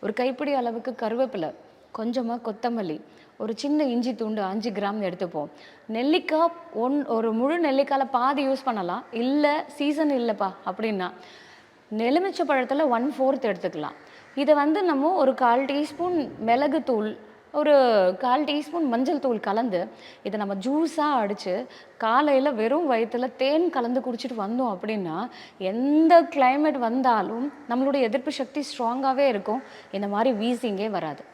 ஒரு கைப்பிடி அளவுக்கு கருவேப்பிலை, கொஞ்சமாக கொத்தமல்லி, ஒரு சின்ன இஞ்சி துண்டு 5 கிராம் எடுத்துப்போம். நெல்லிக்காய் ஒரு முழு நெல்லிக்காயில் பாதி யூஸ் பண்ணலாம். இல்லை சீசன் இல்லைப்பா அப்படின்னா எலுமிச்சை பழத்தில் 1/4 எடுத்துக்கலாம். இதை வந்து நம்ம ஒரு 1/4 டீஸ்பூன் மிளகுத்தூள், ஒரு 1/4 டீஸ்பூன் மஞ்சள் தூள் கலந்து இதை நம்ம ஜூஸாக அடித்து காலையில் வெறும் வயிற்றில் தேன் கலந்து குடிச்சிட்டு வந்தோம் அப்படின்னா எந்த கிளைமேட் வந்தாலும் நம்மளுடைய எதிர்ப்பு சக்தி ஸ்ட்ராங்காகவே இருக்கும். இந்த மாதிரி வீசிங்கே வராது.